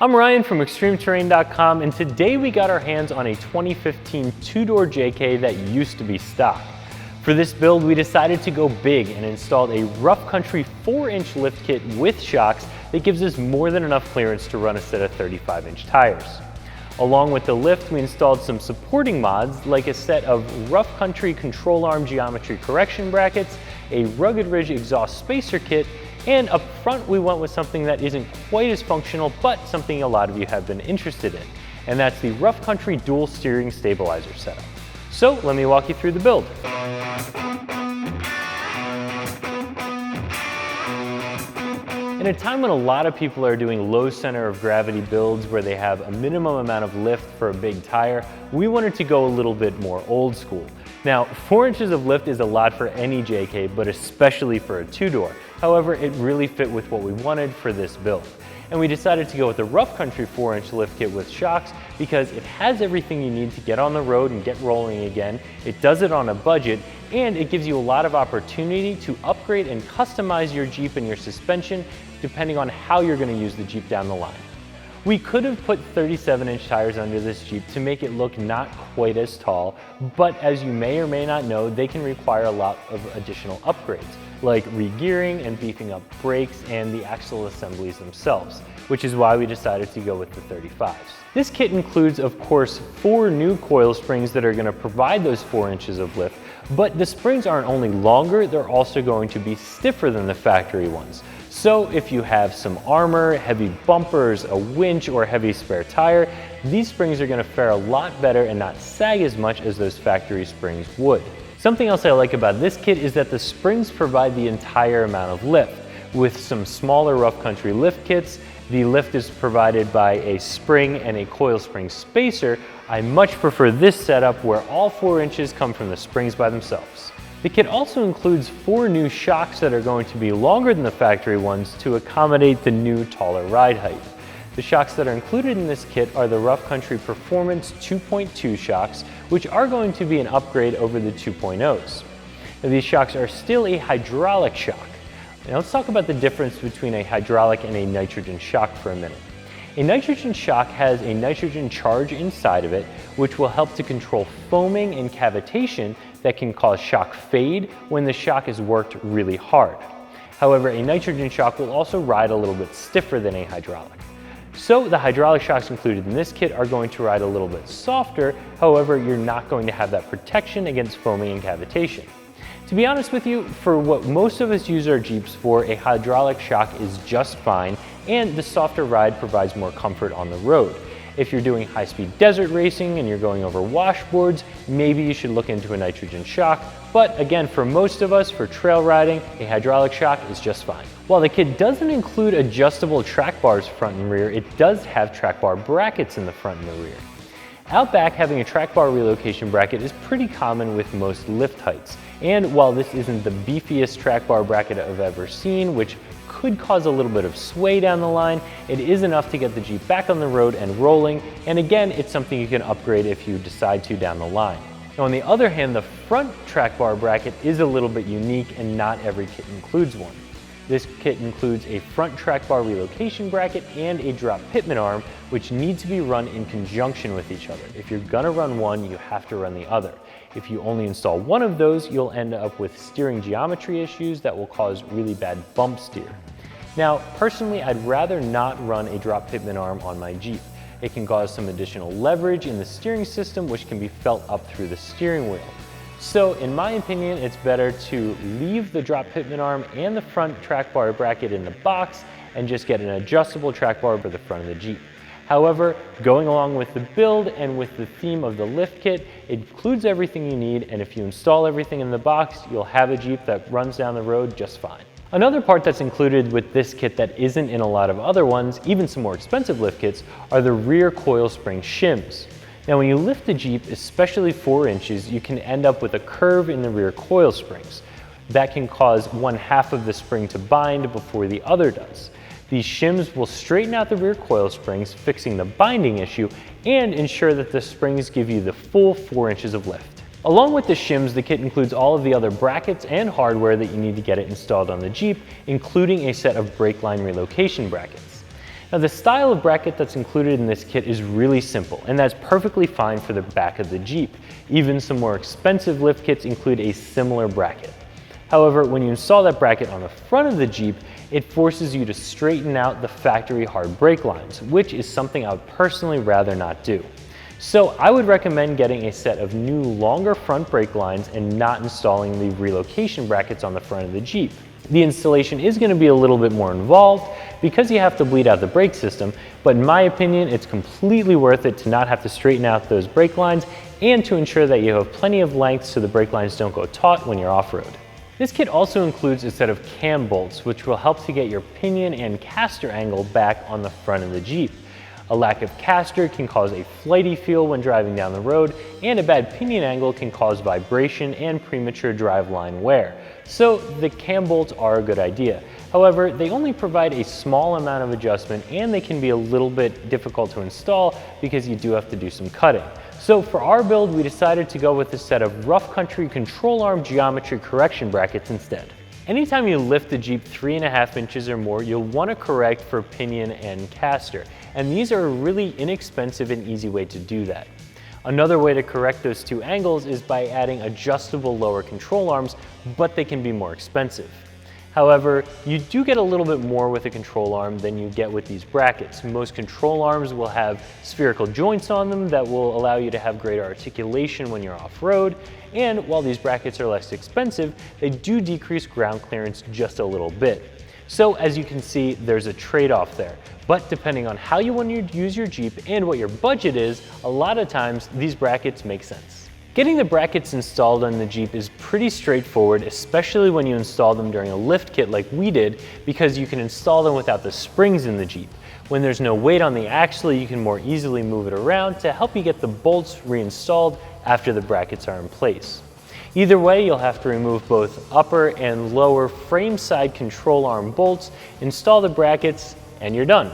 I'm Ryan from ExtremeTerrain.com, and today we got our hands on a 2015 two-door JK that used to be stock. For this build, we decided to go big and installed a rough country 4-inch lift kit with shocks that gives us more than enough clearance to run a set of 35-inch tires. Along with the lift, we installed some supporting mods like a set of rough country control arm geometry correction brackets, a rugged ridge exhaust spacer kit, and up front we went with something that isn't quite as functional but something a lot of you have been interested in, and that's the rough country dual steering stabilizer setup. So let me walk you through the build. In a time when a lot of people are doing low center of gravity builds where they have a minimum amount of lift for a big tire, we wanted to go a little bit more old school. Now, 4 inches of lift is a lot for any JK, but especially for a two-door. However, it really fit with what we wanted for this build. And we decided to go with the rough country 4-inch lift kit with shocks because it has everything you need to get on the road and get rolling again. It does it on a budget, and it gives you a lot of opportunity to upgrade and customize your Jeep and your suspension depending on how you're going to use the Jeep down the line. We could have put 37-inch tires under this Jeep to make it look not quite as tall, but as you may or may not know, they can require a lot of additional upgrades, like re-gearing and beefing up brakes and the axle assemblies themselves, which is why we decided to go with the 35s. This kit includes, of course, 4 new coil springs that are going to provide those 4 inches of lift, but the springs aren't only longer, they're also going to be stiffer than the factory ones. So if you have some armor, heavy bumpers, a winch, or a heavy spare tire, these springs are going to fare a lot better and not sag as much as those factory springs would. Something else I like about this kit is that the springs provide the entire amount of lift. With some smaller rough country lift kits, the lift is provided by a spring and a coil spring spacer. I much prefer this setup where all 4 inches come from the springs by themselves. The kit also includes 4 new shocks that are going to be longer than the factory ones to accommodate the new taller ride height. The shocks that are included in this kit are the Rough Country Performance 2.2 shocks, which are going to be an upgrade over the 2.0s. Now, these shocks are still a hydraulic shock. Now let's talk about the difference between a hydraulic and a nitrogen shock for a minute. A nitrogen shock has a nitrogen charge inside of it, which will help to control foaming and cavitation that can cause shock fade when the shock is worked really hard. However, a nitrogen shock will also ride a little bit stiffer than a hydraulic. So the hydraulic shocks included in this kit are going to ride a little bit softer, however, you're not going to have that protection against foaming and cavitation. To be honest with you, for what most of us use our Jeeps for, a hydraulic shock is just fine, and the softer ride provides more comfort on the road. If you're doing high-speed desert racing and you're going over washboards, maybe you should look into a nitrogen shock, but again, for most of us, for trail riding, a hydraulic shock is just fine. While the kit doesn't include adjustable track bars front and rear, it does have track bar brackets in the front and the rear. Out back, having a track bar relocation bracket is pretty common with most lift heights. And while this isn't the beefiest track bar bracket I've ever seen, which could cause a little bit of sway down the line, it is enough to get the Jeep back on the road and rolling. And again, it's something you can upgrade if you decide to down the line. Now, on the other hand, the front track bar bracket is a little bit unique and not every kit includes one. This kit includes a front track bar relocation bracket and a drop pitman arm, which need to be run in conjunction with each other. If you're gonna run one, you have to run the other. If you only install one of those, you'll end up with steering geometry issues that will cause really bad bump steer. Now, personally, I'd rather not run a drop pitman arm on my Jeep. It can cause some additional leverage in the steering system, which can be felt up through the steering wheel. So in my opinion, it's better to leave the drop pitman arm and the front track bar bracket in the box and just get an adjustable track bar for the front of the Jeep. However, going along with the build and with the theme of the lift kit, it includes everything you need, and if you install everything in the box, you'll have a Jeep that runs down the road just fine. Another part that's included with this kit that isn't in a lot of other ones, even some more expensive lift kits, are the rear coil spring shims. Now, when you lift the Jeep, especially 4 inches, you can end up with a curve in the rear coil springs. That can cause one half of the spring to bind before the other does. These shims will straighten out the rear coil springs, fixing the binding issue, and ensure that the springs give you the full 4 inches of lift. Along with the shims, the kit includes all of the other brackets and hardware that you need to get it installed on the Jeep, including a set of brake line relocation brackets. Now the style of bracket that's included in this kit is really simple, and that's perfectly fine for the back of the Jeep. Even some more expensive lift kits include a similar bracket. However, when you install that bracket on the front of the Jeep, it forces you to straighten out the factory hard brake lines, which is something I would personally rather not do. So I would recommend getting a set of new longer front brake lines and not installing the relocation brackets on the front of the Jeep. The installation is going to be a little bit more involved because you have to bleed out the brake system, but in my opinion, it's completely worth it to not have to straighten out those brake lines and to ensure that you have plenty of length so the brake lines don't go taut when you're off-road. This kit also includes a set of cam bolts, which will help to get your pinion and castor angle back on the front of the Jeep. A lack of castor can cause a flighty feel when driving down the road, and a bad pinion angle can cause vibration and premature driveline wear. So the cam bolts are a good idea. However, they only provide a small amount of adjustment and they can be a little bit difficult to install because you do have to do some cutting. So for our build, we decided to go with a set of rough country control arm geometry correction brackets instead. Anytime you lift the Jeep 3.5 inches or more, you'll want to correct for pinion and castor. And these are a really inexpensive and easy way to do that. Another way to correct those two angles is by adding adjustable lower control arms, but they can be more expensive. However, you do get a little bit more with a control arm than you get with these brackets. Most control arms will have spherical joints on them that will allow you to have greater articulation when you're off-road, and while these brackets are less expensive, they do decrease ground clearance just a little bit. So as you can see, there's a trade-off there. But depending on how you want to use your Jeep and what your budget is, a lot of times these brackets make sense. Getting the brackets installed on the Jeep is pretty straightforward, especially when you install them during a lift kit like we did, because you can install them without the springs in the Jeep. When there's no weight on the axle, you can more easily move it around to help you get the bolts reinstalled after the brackets are in place. Either way, you'll have to remove both upper and lower frame side control arm bolts, install the brackets, and you're done.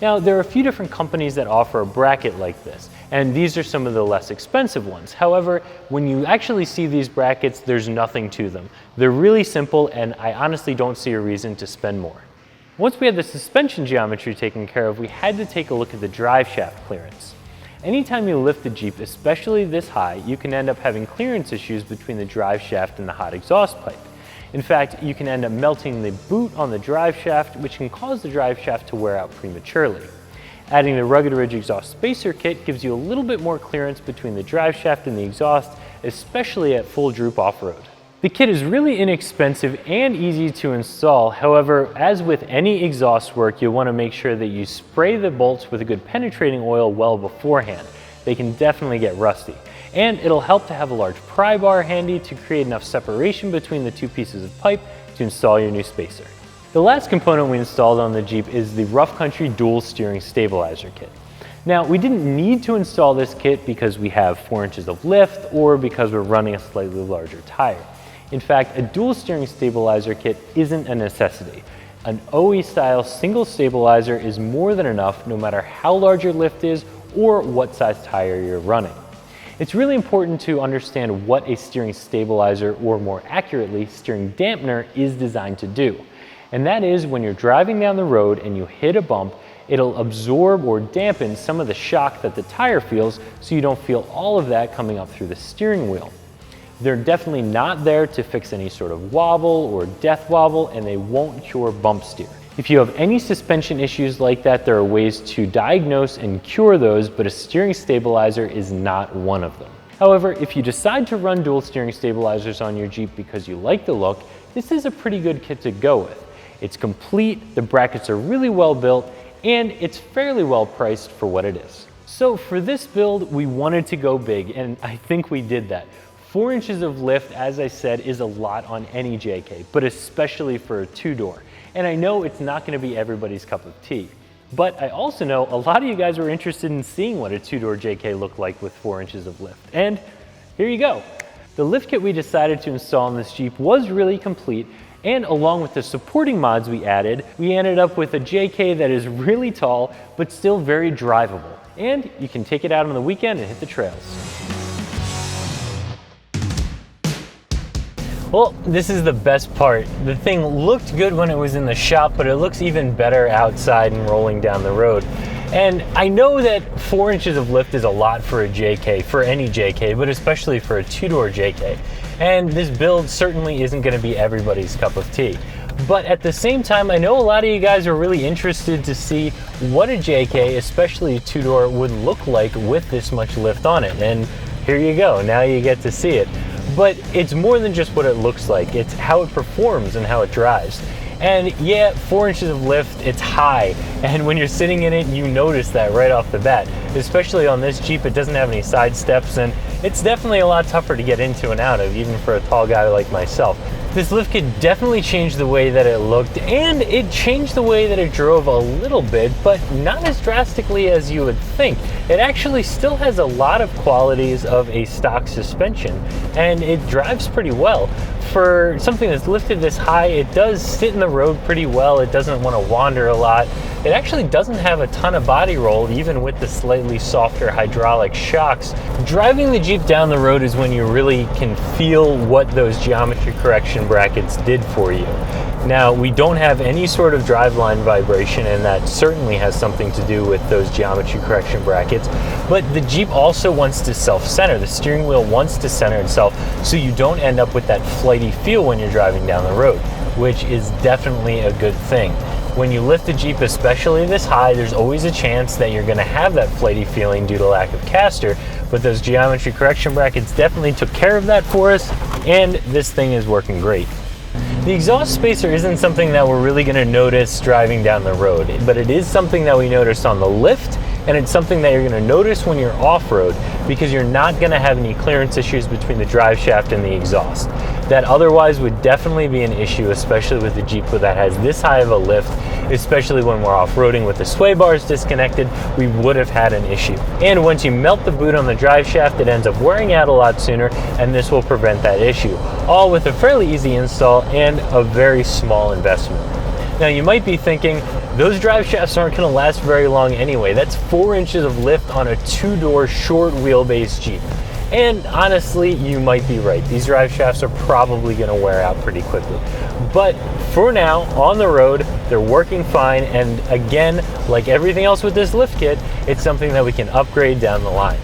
Now, there are a few different companies that offer a bracket like this, and these are some of the less expensive ones. However, when you actually see these brackets, there's nothing to them. They're really simple, and I honestly don't see a reason to spend more. Once we had the suspension geometry taken care of, we had to take a look at the drive shaft clearance. Anytime you lift the Jeep, especially this high, you can end up having clearance issues between the drive shaft and the hot exhaust pipe. In fact, you can end up melting the boot on the drive shaft, which can cause the drive shaft to wear out prematurely. Adding the Rugged Ridge exhaust spacer kit gives you a little bit more clearance between the drive shaft and the exhaust, especially at full droop off-road. The kit is really inexpensive and easy to install. However, as with any exhaust work, you'll want to make sure that you spray the bolts with a good penetrating oil well beforehand. They can definitely get rusty. And it'll help to have a large pry bar handy to create enough separation between the two pieces of pipe to install your new spacer. The last component we installed on the Jeep is the Rough Country Dual Steering Stabilizer Kit. Now, we didn't need to install this kit because we have 4 inches of lift or because we're running a slightly larger tire. In fact, a dual steering stabilizer kit isn't a necessity. An OE-style single stabilizer is more than enough no matter how large your lift is or what size tire you're running. It's really important to understand what a steering stabilizer, or more accurately, steering dampener, is designed to do. And that is when you're driving down the road and you hit a bump, it'll absorb or dampen some of the shock that the tire feels so you don't feel all of that coming up through the steering wheel. They're definitely not there to fix any sort of wobble or death wobble, and they won't cure bump steer. If you have any suspension issues like that, there are ways to diagnose and cure those, but a steering stabilizer is not one of them. However, if you decide to run dual steering stabilizers on your Jeep because you like the look, this is a pretty good kit to go with. It's complete, the brackets are really well built, and it's fairly well priced for what it is. So for this build, we wanted to go big, and I think we did that. 4 inches of lift, as I said, is a lot on any JK, but especially for a two-door. And I know it's not going to be everybody's cup of tea. But I also know a lot of you guys were interested in seeing what a two-door JK looked like with 4 inches of lift. And here you go. The lift kit we decided to install in this Jeep was really complete, and along with the supporting mods we added, we ended up with a JK that is really tall, but still very drivable. And you can take it out on the weekend and hit the trails. Well, this is the best part. The thing looked good when it was in the shop, but it looks even better outside and rolling down the road. And I know that 4 inches of lift is a lot for a JK, for any JK, but especially for a two-door JK. And this build certainly isn't going to be everybody's cup of tea. But at the same time, I know a lot of you guys are really interested to see what a JK, especially a two-door, would look like with this much lift on it. And here you go, now you get to see it. But it's more than just what it looks like, it's how it performs and how it drives. And yeah, 4 inches of lift, it's high, and when you're sitting in it, you notice that right off the bat. Especially on this Jeep, it doesn't have any side steps, and it's definitely a lot tougher to get into and out of, even for a tall guy like myself. This lift kit definitely changed the way that it looked, and it changed the way that it drove a little bit, but not as drastically as you would think. It actually still has a lot of qualities of a stock suspension, and it drives pretty well. For something that's lifted this high, it does sit in the road pretty well. It doesn't want to wander a lot. It actually doesn't have a ton of body roll, even with the slightly softer hydraulic shocks. Driving the Jeep down the road is when you really can feel what those geometry correction brackets did for you. Now, we don't have any sort of driveline vibration, and that certainly has something to do with those geometry correction brackets, but the Jeep also wants to self-center. The steering wheel wants to center itself, so you don't end up with that flighty feel when you're driving down the road, which is definitely a good thing. When you lift the Jeep, especially this high, there's always a chance that you're going to have that flighty feeling due to lack of castor, but those geometry correction brackets definitely took care of that for us, and this thing is working great. The exhaust spacer isn't something that we're really going to notice driving down the road, but it is something that we notice on the lift, and it's something that you're going to notice when you're off-road, because you're not going to have any clearance issues between the drive shaft and the exhaust. That otherwise would definitely be an issue, especially with the Jeep that has this high of a lift, especially when we're off-roading with the sway bars disconnected, we would have had an issue. And once you melt the boot on the drive shaft, it ends up wearing out a lot sooner, and this will prevent that issue, all with a fairly easy install and a very small investment. Now you might be thinking, those drive shafts aren't going to last very long anyway. That's 4 inches of lift on a two-door short wheelbase Jeep. And honestly, you might be right. These drive shafts are probably going to wear out pretty quickly. But for now, on the road, they're working fine. And again, like everything else with this lift kit, it's something that we can upgrade down the line.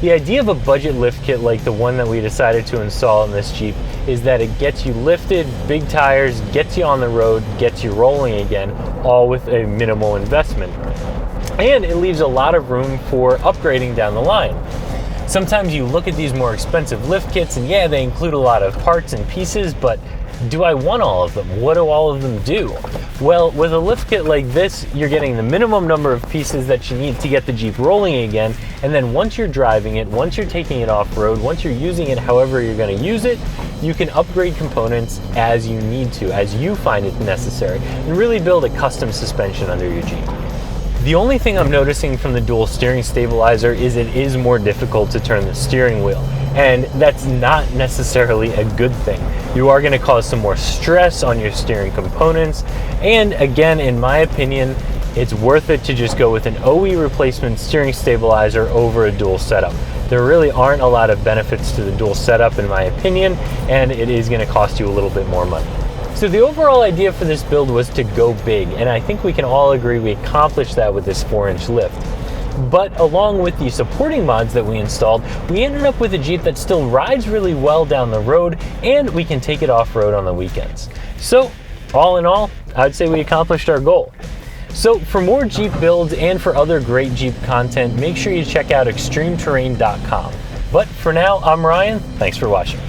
The idea of a budget lift kit like the one that we decided to install in this Jeep is that it gets you lifted, big tires, gets you on the road, gets you rolling again, all with a minimal investment. And it leaves a lot of room for upgrading down the line. Sometimes you look at these more expensive lift kits and yeah, they include a lot of parts and pieces, but do I want all of them? What do all of them do? Well, with a lift kit like this, you're getting the minimum number of pieces that you need to get the Jeep rolling again, and then once you're driving it, once you're taking it off-road, once you're using it however you're going to use it, you can upgrade components as you need to, as you find it necessary, and really build a custom suspension under your Jeep. The only thing I'm noticing from the dual steering stabilizer is it is more difficult to turn the steering wheel, and that's not necessarily a good thing. You are going to cause some more stress on your steering components, and again, in my opinion, it's worth it to just go with an OE replacement steering stabilizer over a dual setup. There really aren't a lot of benefits to the dual setup in my opinion, and it is going to cost you a little bit more money. So the overall idea for this build was to go big, and I think we can all agree we accomplished that with this 4-inch lift. But along with the supporting mods that we installed, we ended up with a Jeep that still rides really well down the road, and we can take it off-road on the weekends. So all in all, I'd say we accomplished our goal. So for more Jeep builds and for other great Jeep content, make sure you check out ExtremeTerrain.com. But for now, I'm Ryan. Thanks for watching.